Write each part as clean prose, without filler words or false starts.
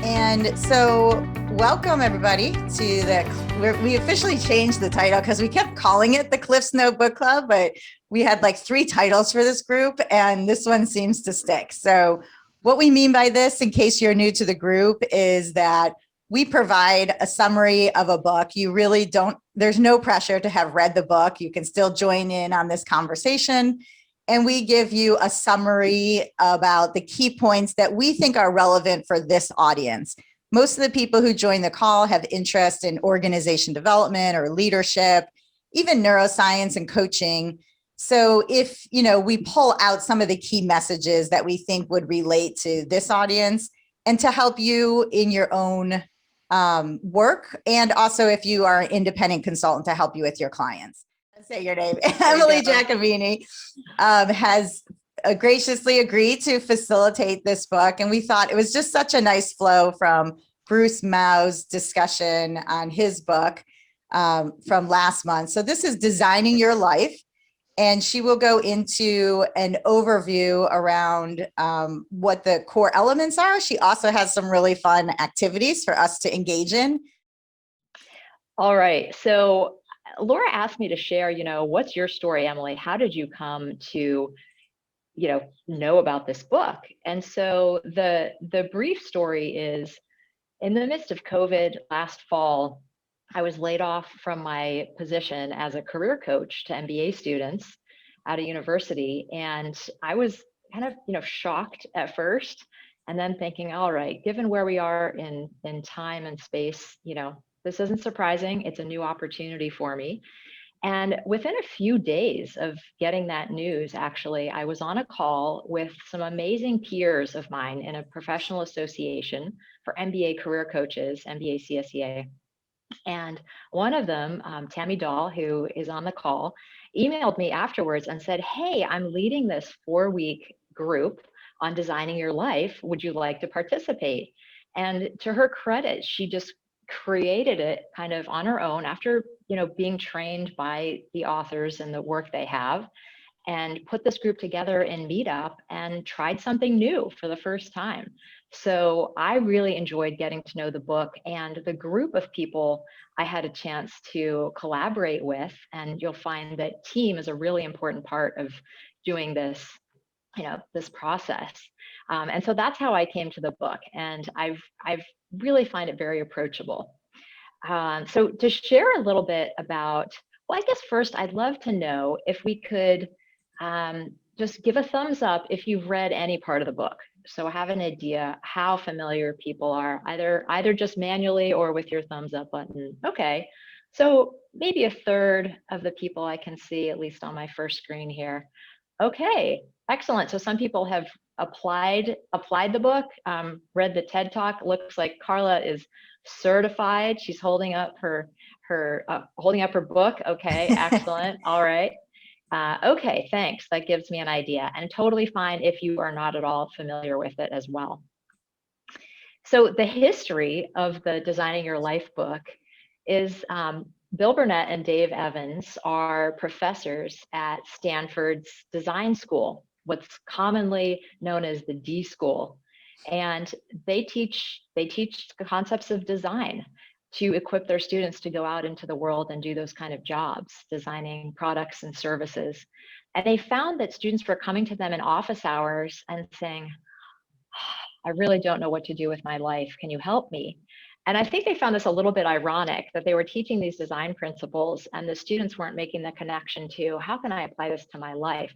And so welcome everybody to we officially changed the title because we kept calling it the CliffsNotes Book Club, but we had like 3 titles for this group and this one seems to stick. So what we mean by this, in case you're new to the group, is that we provide a summary of a book. You really don't, there's no pressure to have read the book. You can still join in on this conversation. And we give you a summary about the key points that we think are relevant for this audience. Most of the people who join the call have interest in organization development or leadership, even neuroscience and coaching. So if, we pull out some of the key messages that we think would relate to this audience and to help you in your own work. And also if you are an independent consultant, to help you with your clients. Say your name. Emily Giacomini has graciously agreed to facilitate this book. And we thought it was just such a nice flow from Bruce Mau's discussion on his book from last month. So this is Designing Your Life. And she will go into an overview around what the core elements are. She also has some really fun activities for us to engage in. All right. So Laura asked me to share, what's your story, Emily? How did you come to, know about this book? And so the brief story is, in the midst of COVID last fall, I was laid off from my position as a career coach to MBA students at a university. And I was kind of, shocked at first, and then thinking, all right, given where we are in time and space, this isn't surprising. It's a new opportunity for me. And within a few days of getting that news, actually, I was on a call with some amazing peers of mine in a professional association for MBA career coaches, MBA CSEA. And one of them, Tammy Dahl, who is on the call, emailed me afterwards and said, hey, I'm leading this 4-week group on designing your life. Would you like to participate? And to her credit, she just created it kind of on her own after, being trained by the authors and the work they have, and put this group together in Meetup and tried something new for the first time. So I really enjoyed getting to know the book and the group of people I had a chance to collaborate with. And you'll find that team is a really important part of doing this, this process. And so that's how I came to the book. And I've really find it very approachable. So to share a little bit about, well, I guess first I'd love to know if we could just give a thumbs up if you've read any part of the book. So I have an idea how familiar people are, either just manually or with your thumbs up button. Okay, so maybe a third of the people I can see, at least on my first screen here. Okay, excellent. So some people have applied the book, read the TED Talk. Looks like Carla is certified. She's holding up her book. Okay, excellent. All right. Okay, thanks. That gives me an idea, and totally fine if you are not at all familiar with it as well. So the history of the Designing Your Life book is Bill Burnett and Dave Evans are professors at Stanford's design school, what's commonly known as the D School. And they teach the concepts of design to equip their students to go out into the world and do those kind of jobs, designing products and services. And they found that students were coming to them in office hours and saying, I really don't know what to do with my life. Can you help me? And I think they found this a little bit ironic, that they were teaching these design principles and the students weren't making the connection to, how can I apply this to my life?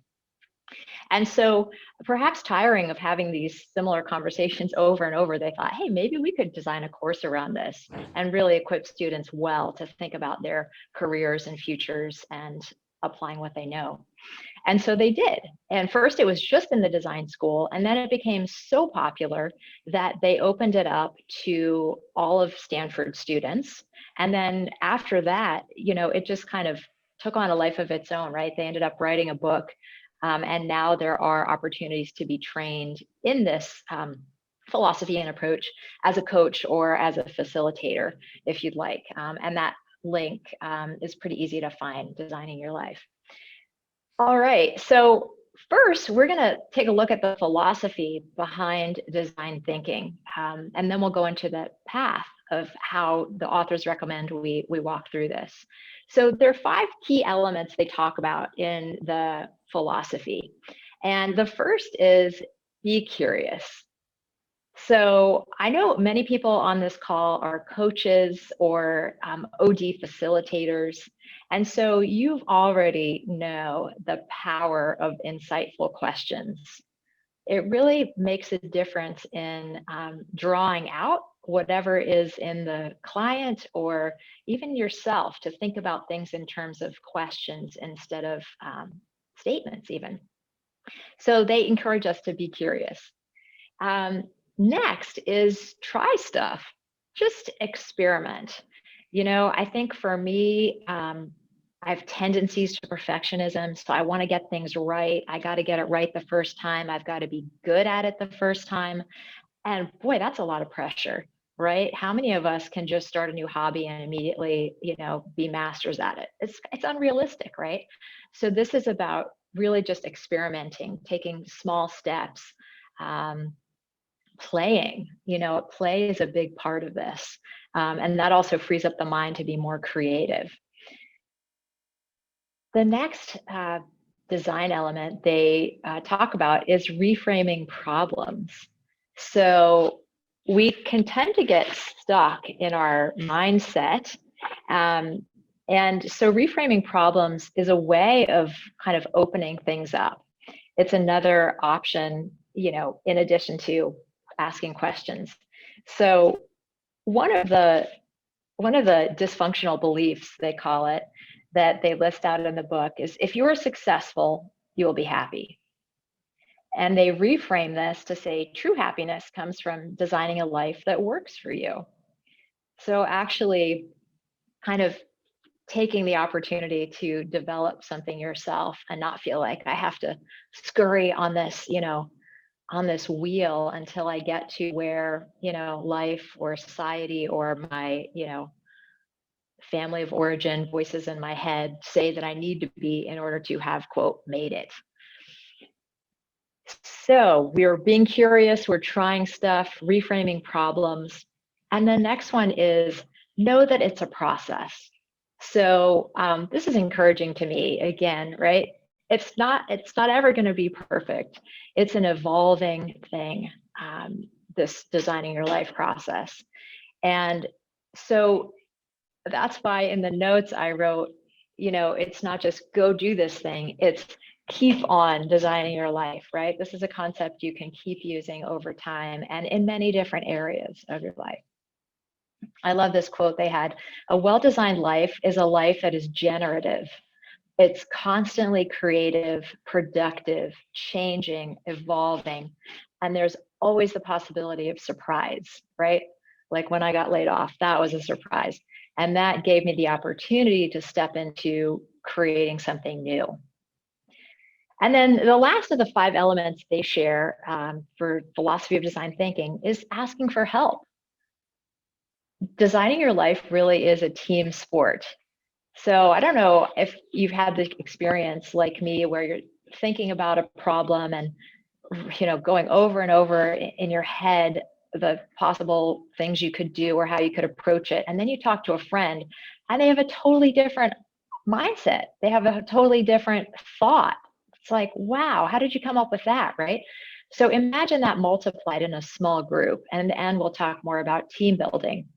And so perhaps tiring of having these similar conversations over and over, they thought, hey, maybe we could design a course around this and really equip students well to think about their careers and futures and applying what they know. And so they did. And first it was just in the design school, and then it became so popular that they opened it up to all of Stanford students. And then after that, it just kind of took on a life of its own, right? They ended up writing a book. And now there are opportunities to be trained in this philosophy and approach as a coach or as a facilitator, if you'd like. And that link is pretty easy to find, Designing Your Life. All right, so first, we're going to take a look at the philosophy behind design thinking, and then we'll go into the path of how the authors recommend we walk through this. So there are 5 key elements they talk about in the philosophy. And the first is be curious. So I know many people on this call are coaches or OD facilitators. And so you've already know the power of insightful questions. It really makes a difference in drawing out whatever is in the client or even yourself to think about things in terms of questions instead of statements even. So they encourage us to be curious. Next is try stuff, just experiment. I think for me, I have tendencies to perfectionism, so I want to get things right. I got to get it right the first time. I've got to be good at it the first time. And boy, that's a lot of pressure, right? How many of us can just start a new hobby and immediately, be masters at it? It's unrealistic, right? So this is about really just experimenting, taking small steps. Playing, play is a big part of this. And that also frees up the mind to be more creative. The next design element they talk about is reframing problems. So we can tend to get stuck in our mindset. And so reframing problems is a way of kind of opening things up. It's another option, in addition to asking questions. So one of the dysfunctional beliefs, they call it, that they list out in the book is if you are successful, you will be happy. And they reframe this to say true happiness comes from designing a life that works for you. So actually kind of taking the opportunity to develop something yourself and not feel like I have to scurry on this, on this wheel until I get to where, life or society or my, family of origin, voices in my head say that I need to be in order to have, quote, made it. So we're being curious, we're trying stuff, reframing problems. And the next one is know that it's a process. So this is encouraging to me again, right? It's not ever going to be perfect. It's an evolving thing, this designing your life process. And so that's why in the notes I wrote, it's not just go do this thing, it's keep on designing your life, right? This is a concept you can keep using over time and in many different areas of your life. I love this quote they had. A well-designed life is a life that is generative. It's constantly creative, productive, changing, evolving, and there's always the possibility of surprise, right? Like when I got laid off, that was a surprise. And that gave me the opportunity to step into creating something new. And then the last of the 5 elements they share for philosophy of design thinking is asking for help. Designing your life really is a team sport. So I don't know if you've had the experience like me where you're thinking about a problem and going over and over in your head the possible things you could do or how you could approach it. And then you talk to a friend and they have a totally different mindset. They have a totally different thought. It's like, wow, how did you come up with that, right? So imagine that multiplied in a small group. And we'll talk more about team building.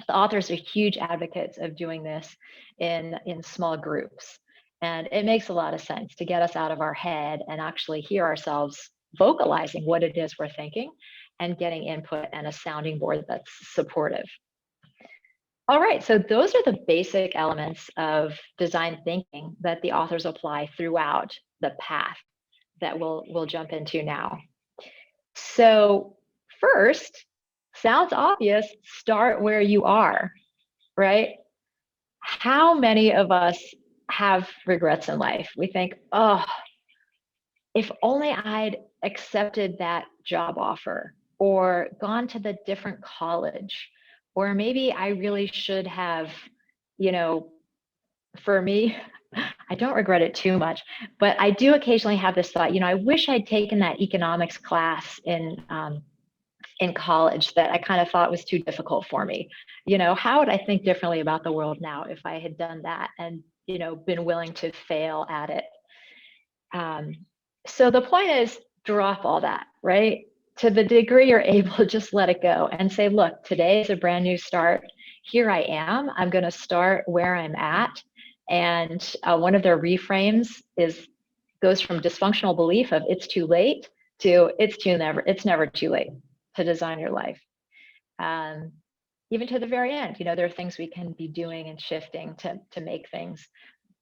The authors are huge advocates of doing this in small groups. And it makes a lot of sense to get us out of our head and actually hear ourselves vocalizing what it is we're thinking and getting input and a sounding board that's supportive. All right, so those are the basic elements of design thinking that the authors apply throughout the path that we'll jump into now. So first, sounds obvious, start where you are, right? How many of us have regrets in life? We think, oh, if only I'd accepted that job offer or gone to the different college, or maybe I really should have, for me, I don't regret it too much, but I do occasionally have this thought, I wish I'd taken that economics class in college that I kind of thought was too difficult for me. How would I think differently about the world now if I had done that and, been willing to fail at it? So the point is, drop all that, right? To the degree you're able, just let it go and say, look, today is a brand new start. Here I am. I'm going to start where I'm at. And one of their reframes goes from dysfunctional belief of it's too late to it's never too late to design your life. Even to the very end, there are things we can be doing and shifting to make things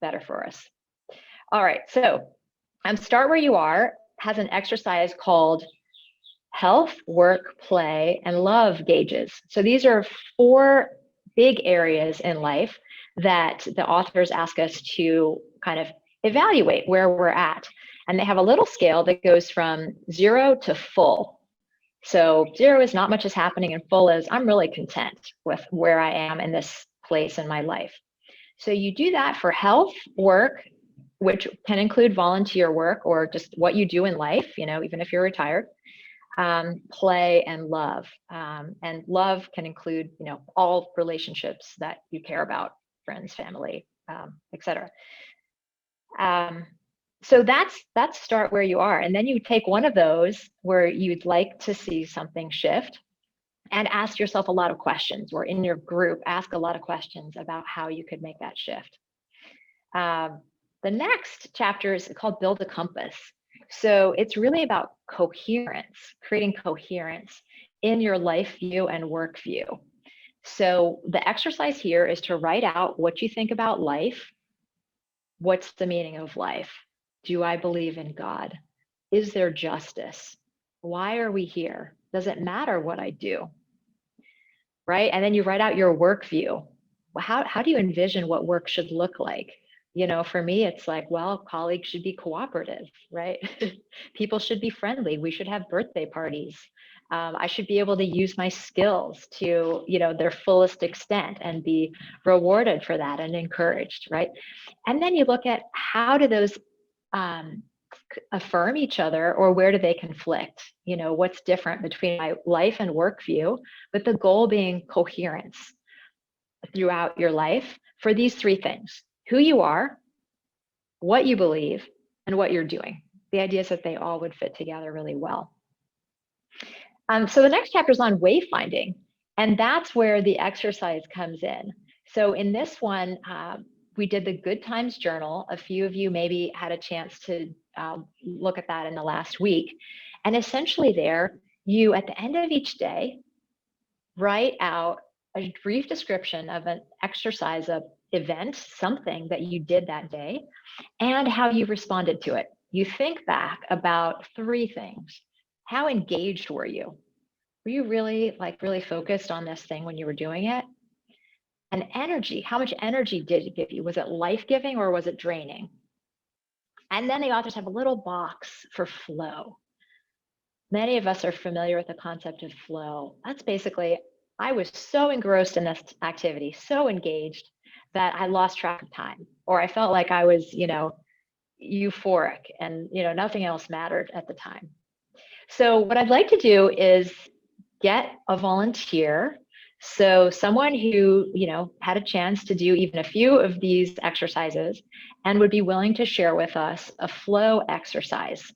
better for us. All right, so Start Where You Are has an exercise called health, work, play, and love gauges. So these are 4 big areas in life that the authors ask us to kind of evaluate where we're at. And they have a little scale that goes from 0 to full. So 0 is not much is happening, and full is I'm really content with where I am in this place in my life. So you do that for health, work, which can include volunteer work or just what you do in life, even if you're retired, play, and love. And love can include, all relationships that you care about, friends, family, etc. So that's Start Where You Are. And then you take one of those where you'd like to see something shift and ask yourself a lot of questions, or in your group, ask a lot of questions about how you could make that shift. The next chapter is called Build a Compass. So it's really about coherence, creating coherence in your life view and work view. So the exercise here is to write out what you think about life. What's the meaning of life? Do I believe in God? Is there justice? Why are we here? Does it matter what I do? Right? And then you write out your work view. How do you envision what work should look like? For me, it's like, well, colleagues should be cooperative, right? People should be friendly. We should have birthday parties. I should be able to use my skills to, their fullest extent and be rewarded for that and encouraged, right? And then you look at how do those affirm each other, or where do they conflict? What's different between my life and work view, with the goal being coherence throughout your life for these 3 things: who you are, what you believe, and what you're doing. The idea is that they all would fit together really well. So the next chapter is on wayfinding, and that's where the exercise comes in. So in this one, we did the Good Times Journal. A few of you maybe had a chance to look at that in the last week. And essentially there, you, at the end of each day, write out a brief description of an exercise, a event, something that you did that day, and how you responded to it. You think back about 3 things. How engaged were you? Were you really focused on this thing when you were doing it? And energy, how much energy did it give you? Was it life-giving or was it draining? And then the authors have a little box for flow. Many of us are familiar with the concept of flow. That's basically, I was so engrossed in this activity, so engaged, that I lost track of time, or I felt like I was, euphoric and, nothing else mattered at the time. So what I'd like to do is get a volunteer. So someone who, had a chance to do even a few of these exercises and would be willing to share with us a flow exercise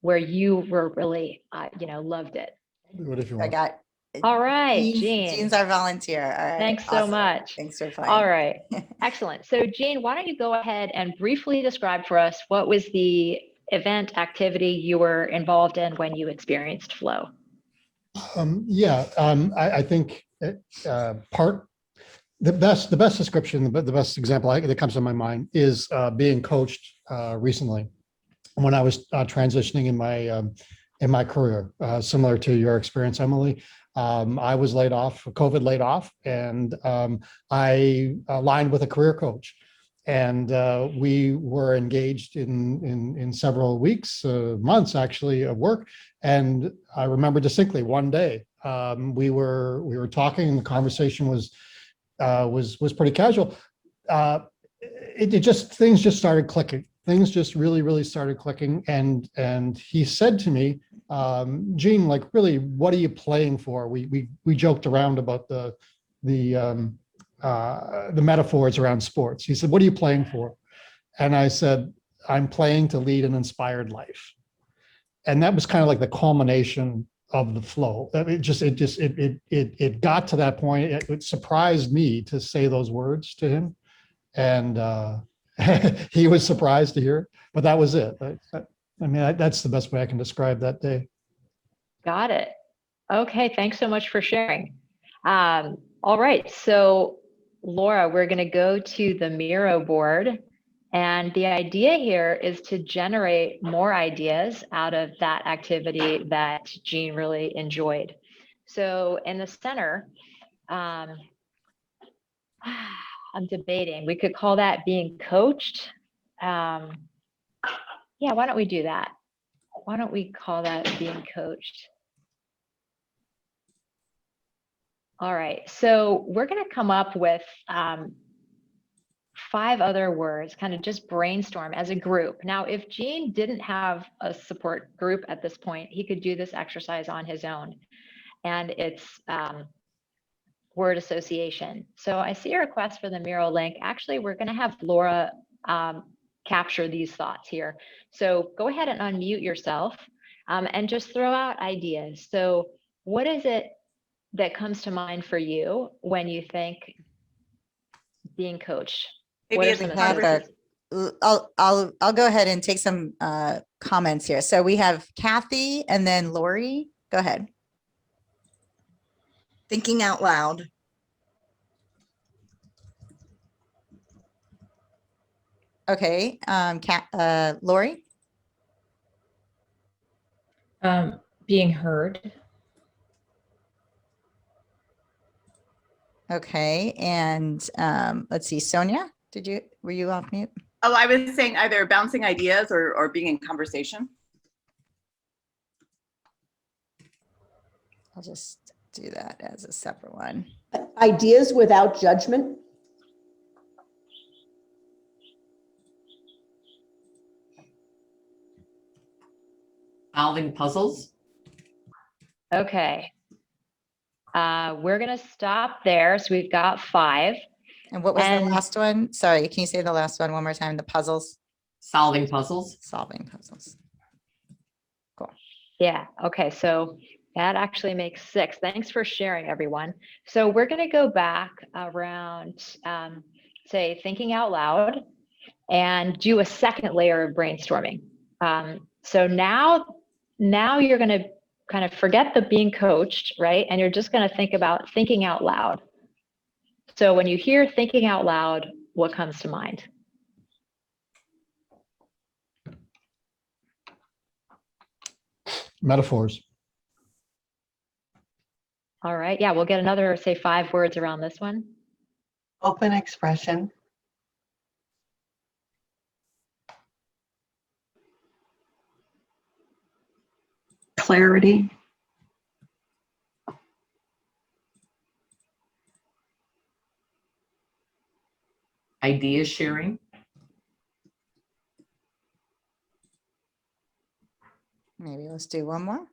where you were really, loved it. What if you I want? got All right, Jean's our volunteer. All right. Thanks so much. Thanks for playing. All right, excellent. So Jean, why don't you go ahead and briefly describe for us what was the event activity you were involved in when you experienced flow? I think the best description, the best example that comes to my mind is being coached recently when I was transitioning in my career, similar to your experience, Emily. I was laid off, COVID laid off, and I aligned with a career coach. And we were engaged in several weeks, months actually, of work. And I remember distinctly one day we were talking, and the conversation was pretty casual. things just started clicking. Things just really started clicking. And he said to me, Gene, like, really, what are you playing for? We joked around about the metaphors around sports. He said, what are you playing for? And I said, I'm playing to lead an inspired life. And that was kind of like the culmination of the flow. It got to that point. It surprised me to say those words to him. And he was surprised to hear it, but that was it. I mean, that's the best way I can describe that day. Got it. Okay, thanks so much for sharing. All right, so Laura, we're going to go to the Miro board. And the idea here is to generate more ideas out of that activity that Jean really enjoyed. So in the center, I'm debating. We could call that being coached. Yeah, why don't we do that? Why don't we call that being coached? All right, so we're going to come up with 5 other words, kind of just brainstorm as a group. Now, if Gene didn't have a support group at this point, he could do this exercise on his own. And it's word association. So I see a request for the Miro link. Actually, we're going to have Laura capture these thoughts here. So go ahead and unmute yourself and just throw out ideas. So what is it that comes to mind for you when you think being coached? Maybe What are it's some of a those? I'll go ahead and take some comments here. So we have Kathy and then Lori. Go ahead. thinking out loud. Okay, Lori. Being heard. Okay, and let's see, Sonia, were you off mute? Oh, I was saying either bouncing ideas or being in conversation. I'll just do that as a separate one. Ideas without judgment. Solving puzzles. Okay. We're going to stop there. So we've got 5. And what was the And- last one? Sorry, can you say the last one more time? The puzzles, Solving puzzles. solving puzzles. Yeah. Okay. So that actually makes 6. Thanks for sharing, everyone. So we're going to go back around, say, thinking out loud and do a second layer of brainstorming. So now you're going to kind of forget the being coached, right? And you're just going to think about thinking out loud. So when you hear thinking out loud, what comes to mind? Metaphors. All right. Yeah, we'll get another, say, 5 words around this one. Open expression. Clarity. Idea sharing. Maybe let's do one more.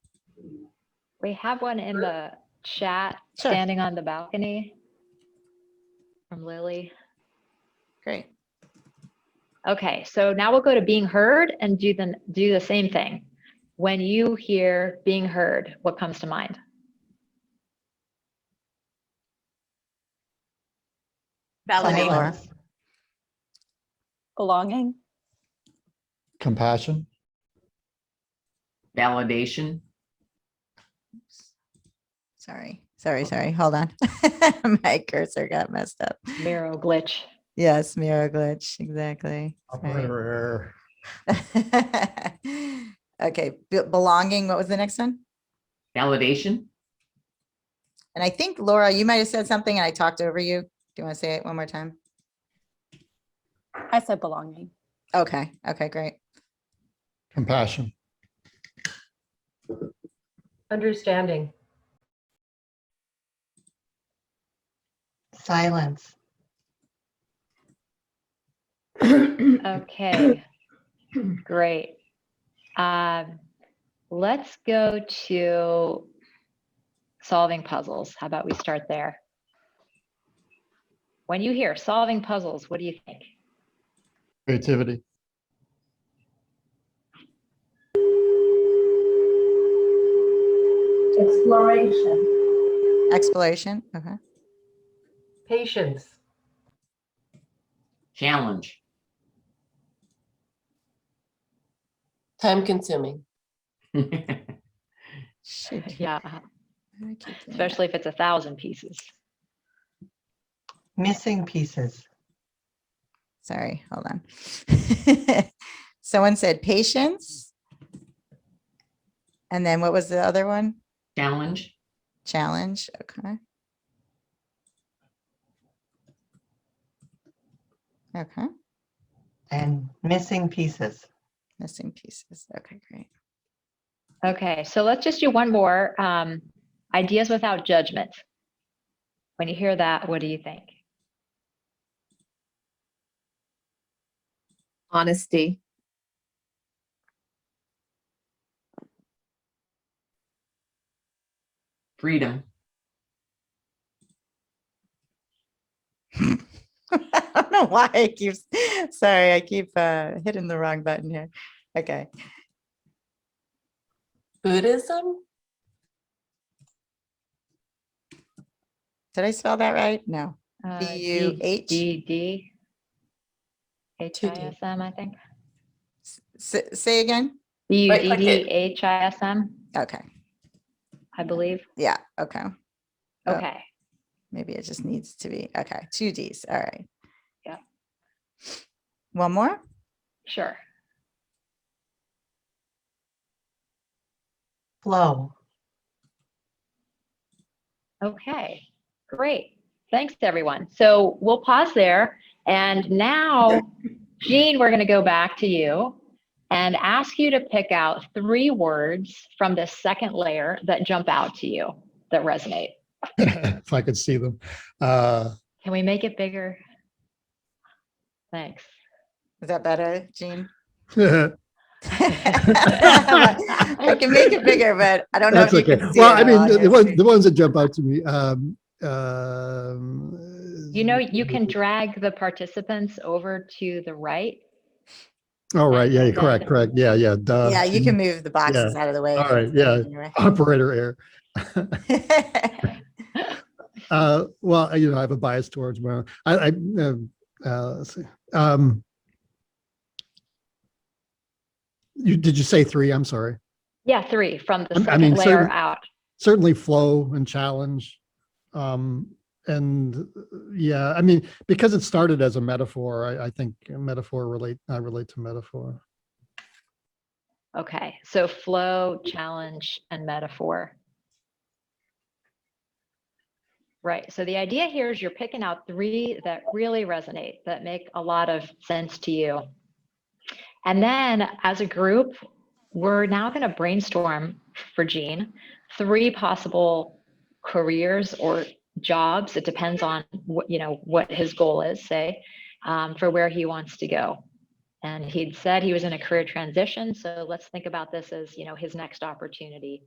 We have one in the chat, Sure. standing on the balcony from Lily. Great. Okay, so now we'll go to being heard and do the same thing. When you hear being heard, what comes to mind? Hi, Laura. Validation. Belonging. Compassion. Validation. Sorry. Hold on. My cursor got messed up. Miro glitch. Yes, mirror glitch. Exactly. Sorry. Operator error. Okay, belonging. What was the next one? Validation. And I think Laura, you might have said something and I talked over you. Do you want to say it one more time? I said belonging. Okay. Okay, great. Compassion. Understanding. Silence. Okay, great. Let's go to solving puzzles. How about we start there? When you hear solving puzzles, what do you think? Creativity. Exploration. Exploration. Okay. Patience. Challenge. Time consuming. Shoot. Yeah, I keep doing that. especially if it's 1,000 pieces. Missing pieces. Sorry, hold on. Someone said patience. And then what was the other one? Challenge. Challenge. Okay. Okay. And missing pieces. Missing pieces. Okay, great. Okay, so let's just do one more. Ideas without judgment. When you hear that, what do you think? Honesty. Freedom. I don't know why I keep, sorry, I keep hitting the wrong button here. Okay. Buddhism? Did I spell that right? No. B-U-H? B-U-D-H-I-S-M, I think. Say again? B-U-D-D-H-I-S-M, Okay. I believe. Yeah. Okay. Oh. Okay, Maybe it just needs to be. Okay. 2 Ds. All right. Yeah. One more? sure. Flow. Okay, great. Thanks, everyone. So we'll pause there. And now, Jean, we're going to go back to you and ask you to pick out 3 words from the second layer that jump out to you, that resonate. If I could see them. Can we make it bigger? Thanks. Is that better, Jean? That's I can make it bigger, but I don't know if you okay. can see Well, it I mean, on the your ones that jump out to me. You know, you can drag the participants over to the right. Oh, right. Yeah, and correct, then- correct. Yeah, yeah. Duh. Yeah, you can move the boxes out of the way. All for right. a Yeah. second anyway. Operator error. Well, you know, I have a bias towards my, let's see. Did you say 3? I'm sorry. Yeah, 3 from the I second mean, layer out. Certainly flow and challenge. And yeah, I mean, because it started as a metaphor, I think I relate to metaphor. Okay, so flow, challenge, and metaphor. Right, so the idea here is you're picking out 3 that really resonate, that make a lot of sense to you. And then as a group, we're now going to brainstorm for Jean 3 possible careers or jobs. It depends on what his goal is, say, for where he wants to go. And he'd said he was in a career transition. So let's think about this as, his next opportunity.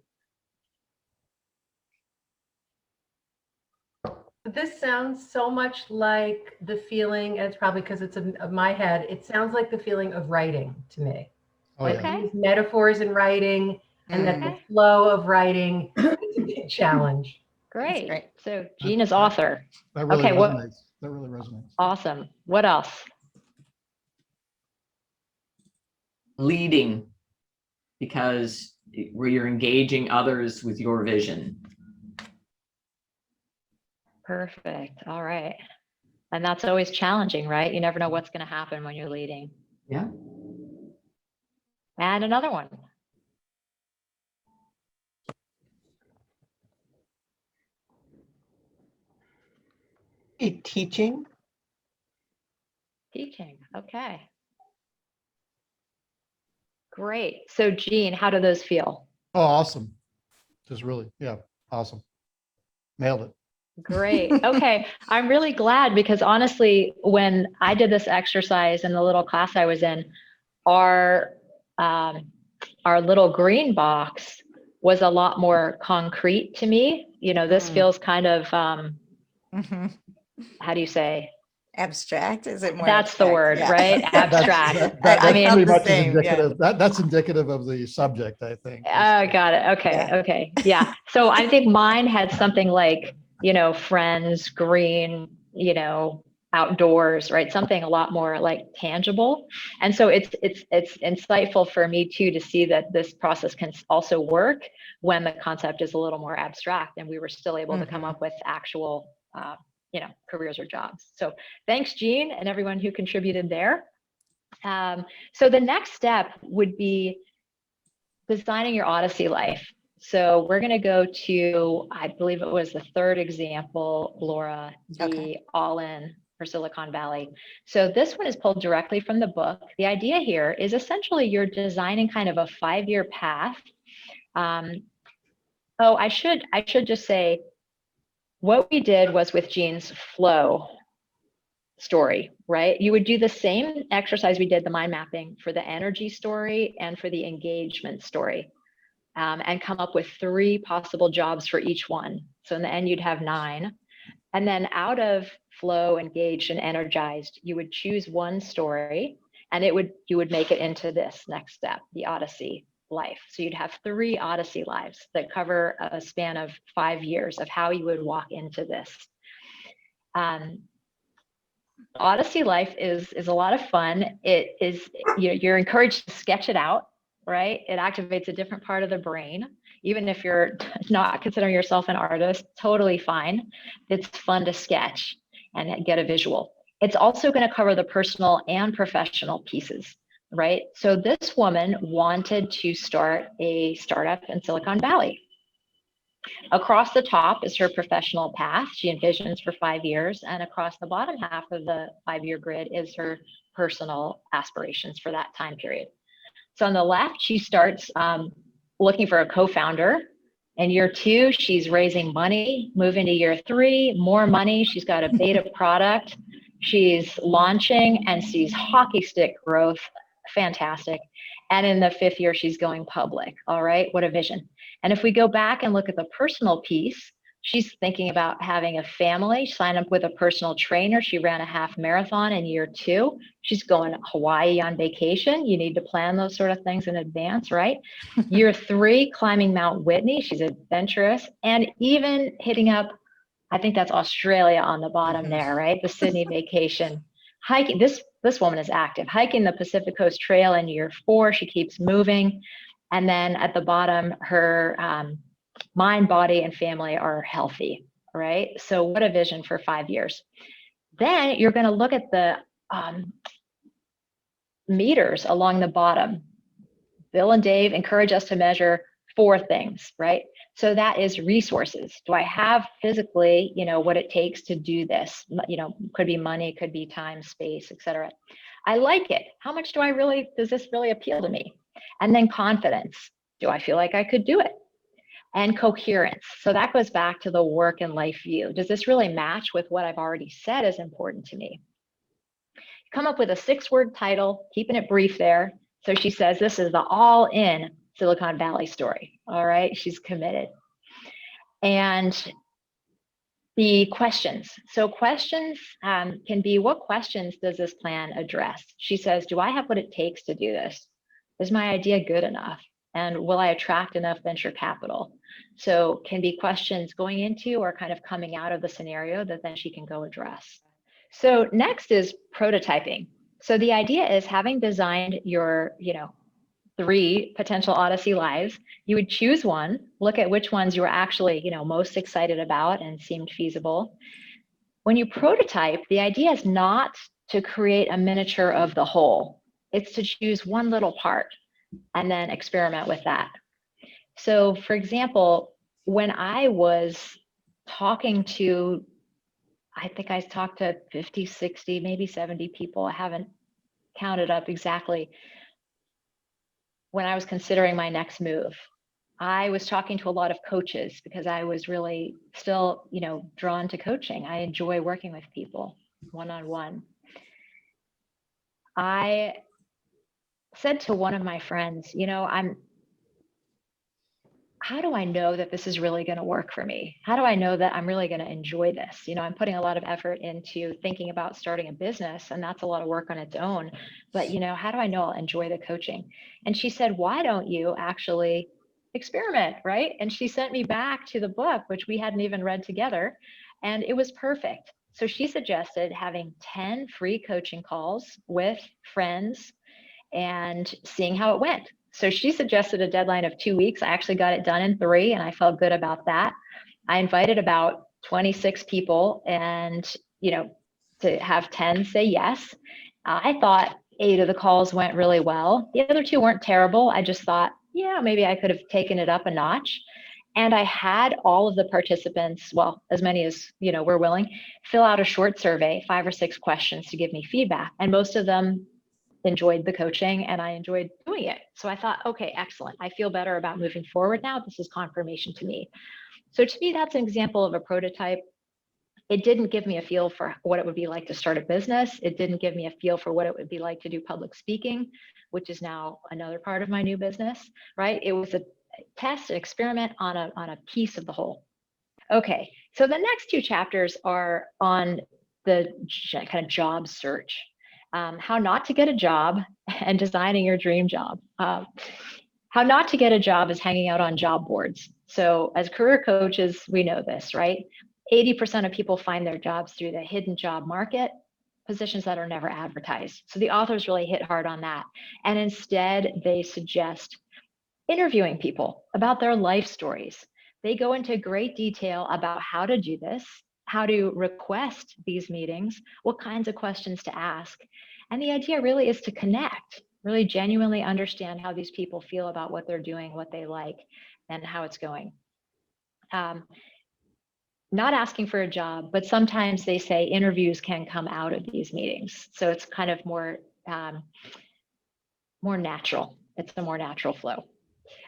This sounds so much like the feeling, and it's probably because it's of my head, it sounds like the feeling of writing to me. Oh, Like Okay. these metaphors in writing, and that the Okay. flow of writing is a big challenge. Great. great. So Jean is author. That really Okay, what- resonates. That really resonates. Awesome. What else? Leading. Because where you're engaging others with your vision. Perfect. All right. And that's always challenging, right? You never know what's going to happen when you're leading. Yeah. And another one. Teaching. Teaching. Okay. Great. So Jean, how do those feel? Oh, awesome. Just really, yeah, awesome. Nailed it. Great. Okay. I'm really glad because honestly, when I did this exercise in the little class I was in, our um, our little green box was a lot more concrete to me. You know, this feels kind of Mhm. how do you say? Abstract? Is it more That's the abstract? word, Yeah. right? Abstract. I That mean, pretty the much is same, yeah. indicative, that's indicative of the subject, I think. got it. Okay. Yeah. Okay. Yeah. So I think mine had something like, friends, green, outdoors, right? Something a lot more like tangible. And so it's insightful for me too to see that this process can also work when the concept is a little more abstract and we were still able to come up with actual careers or jobs. So thanks, Jean, and everyone who contributed there. So the next step would be designing your Odyssey life. So we're going to go to, I believe it was the third example, Laura, the all-in for Silicon Valley. So this one is pulled directly from the book. The idea here is essentially you're designing kind of a 5-year path. I should just say what we did was with Jean's flow story, right? You would do the same exercise we did, the mind mapping, for the energy story and for the engagement story. And come up with 3 possible jobs for each one. So in the end, you'd have 9. And then out of flow, engaged, and energized, you would choose one story and you would make it into this next step, the Odyssey life. So you'd have 3 Odyssey lives that cover a span of 5 years of how you would walk into this. Odyssey life is a lot of fun. It is, you're encouraged to sketch it out, right? It activates a different part of the brain. Even if you're not considering yourself an artist, totally fine. It's fun to sketch and get a visual. It's also going to cover the personal and professional pieces, right? So this woman wanted to start a startup in Silicon Valley. Across the top is her professional path she envisions for 5 years, and across the bottom half of the 5-year grid is her personal aspirations for that time period. So on the left, she starts looking for a co-founder. In year 2, she's raising money. Move into year 3, more money. She's got a beta product. She's launching and sees hockey stick growth. Fantastic. And in the 5th year, she's going public. All right, what a vision. And if we go back and look at the personal piece, she's thinking about having a family, sign up with a personal trainer. She ran a half marathon in year 2. She's going to Hawaii on vacation. You need to plan those sort of things in advance, right? Year 3, climbing Mount Whitney. She's adventurous and even hitting up, I think that's Australia on the bottom there, right? The Sydney vacation. Hiking, this woman is active. Hiking the Pacific Coast Trail in year 4. She keeps moving. And then at the bottom, her mind, body, and family are healthy, right? So what a vision for 5 years. Then you're going to look at the meters along the bottom. Bill and Dave encourage us to measure 4 things, right? So that is resources. Do I have physically, what it takes to do this? Could be money, could be time, space, etc. I like it. How much does this really appeal to me? And then confidence. Do I feel like I could do it? And coherence. So that goes back to the work and life view. Does this really match with what I've already said is important to me? Come up with a 6-word title, keeping it brief there. So she says, this is the all-in Silicon Valley story. All right, she's committed. And the questions. So questions can be, what questions does this plan address? She says, do I have what it takes to do this? Is my idea good enough? And will I attract enough venture capital? So can be questions going into or kind of coming out of the scenario that then she can go address. So next is prototyping. So the idea is, having designed your, 3 potential Odyssey lives, you would choose one, look at which ones you were actually, most excited about and seemed feasible. When you prototype, the idea is not to create a miniature of the whole. It's to choose one little part and then experiment with that. So for example, when I was talking to, I think I talked to 50, 60, maybe 70 people. I haven't counted up exactly. When I was considering my next move, I was talking to a lot of coaches because I was really still, drawn to coaching. I enjoy working with people one-on-one. I said to one of my friends, how do I know that this is really going to work for me? How do I know that I'm really going to enjoy this? I'm putting a lot of effort into thinking about starting a business, and that's a lot of work on its own. But, how do I know I'll enjoy the coaching? And she said, why don't you actually experiment, right? And she sent me back to the book, which we hadn't even read together, and it was perfect. So she suggested having 10 free coaching calls with friends and seeing how it went. So she suggested a deadline of 2 weeks. I actually got it done in 3, and I felt good about that. I invited about 26 people, and to have 10 say yes. I thought 8 of the calls went really well. The other 2 weren't terrible. I just thought, maybe I could have taken it up a notch. And I had all of the participants, well, as many as were willing, fill out a short survey, 5 or 6 questions to give me feedback. And most of them enjoyed the coaching, and I enjoyed doing it. So I thought, okay, excellent. I feel better about moving forward now. This is confirmation to me. So to me, that's an example of a prototype. It didn't give me a feel for what it would be like to start a business. It didn't give me a feel for what it would be like to do public speaking, which is now another part of my new business, right? It was a test, an experiment on a piece of the whole. Okay, so the next 2 chapters are on the kind of job search. How not to get a job and designing your dream job. How not to get a job is hanging out on job boards. So as career coaches, we know this, right? 80% of people find their jobs through the hidden job market, positions that are never advertised. So the authors really hit hard on that. And instead, they suggest interviewing people about their life stories. They go into great detail about how to do this, how to request these meetings, what kinds of questions to ask. And the idea really is to connect, really genuinely understand how these people feel about what they're doing, what they like, and how it's going. Not asking for a job, but sometimes they say interviews can come out of these meetings. So it's kind of more natural. It's a more natural flow.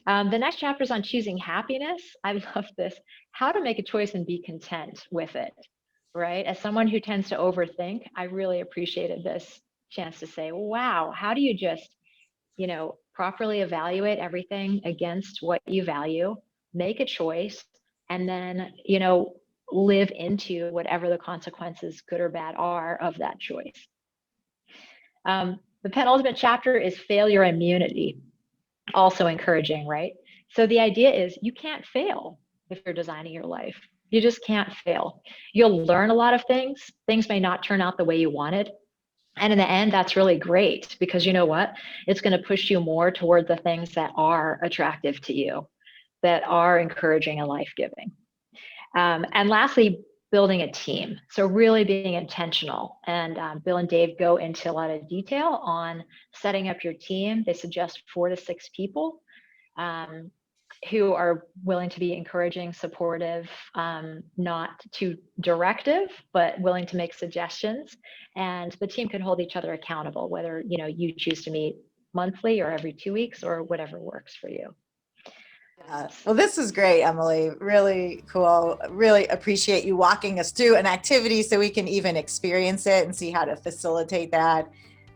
The next chapter is on choosing happiness. I love this. How to make a choice and be content with it, right? As someone who tends to overthink, I really appreciated this chance to say, wow, how do you just, properly evaluate everything against what you value, make a choice, and then, live into whatever the consequences, good or bad, are of that choice. The penultimate chapter is failure immunity. Also encouraging, right? So the idea is you can't fail if you're designing your life. You just can't fail. You'll learn a lot of things. Things may not turn out the way you wanted. And in the end, that's really great because you know what? It's going to push you more toward the things that are attractive to you, that are encouraging and life-giving. And lastly, building a team. So really being intentional. And Bill and Dave go into a lot of detail on setting up your team. They suggest 4 to 6 people who are willing to be encouraging, supportive, not too directive, but willing to make suggestions. And the team can hold each other accountable, whether you choose to meet monthly or every 2 weeks or whatever works for you. Well, this is great, Emily. Really cool. Really appreciate you walking us through an activity so we can even experience it and see how to facilitate that.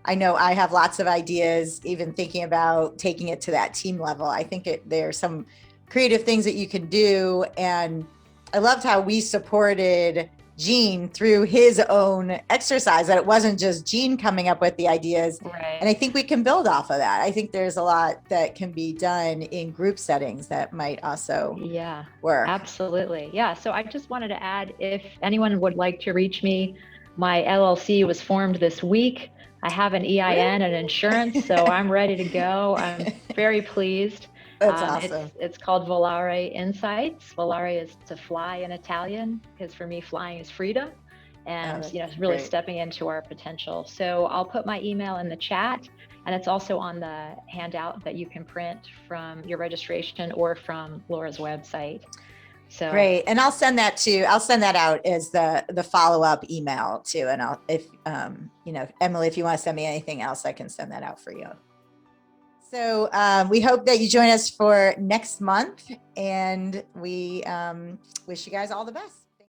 I know I have lots of ideas, even thinking about taking it to that team level. I think there are some creative things that you can do. And I loved how we supported Gene through his own exercise, that it wasn't just Gene coming up with the ideas. Right. And I think we can build off of that. I think there's a lot that can be done in group settings that might also work. Absolutely. Yeah. So I just wanted to add, if anyone would like to reach me, my LLC was formed this week. I have an EIN and insurance, so I'm ready to go. I'm very pleased. That's awesome. It's called Volare Insights. Volare is to fly in Italian, because for me, flying is freedom, and really stepping into our potential. So I'll put my email in the chat, and it's also on the handout that you can print from your registration or from Laura's website. So great, and I'll send that out as the follow-up email too. And if Emily, if you want to send me anything else, I can send that out for you. So we hope that you join us for next month, and we wish you guys all the best.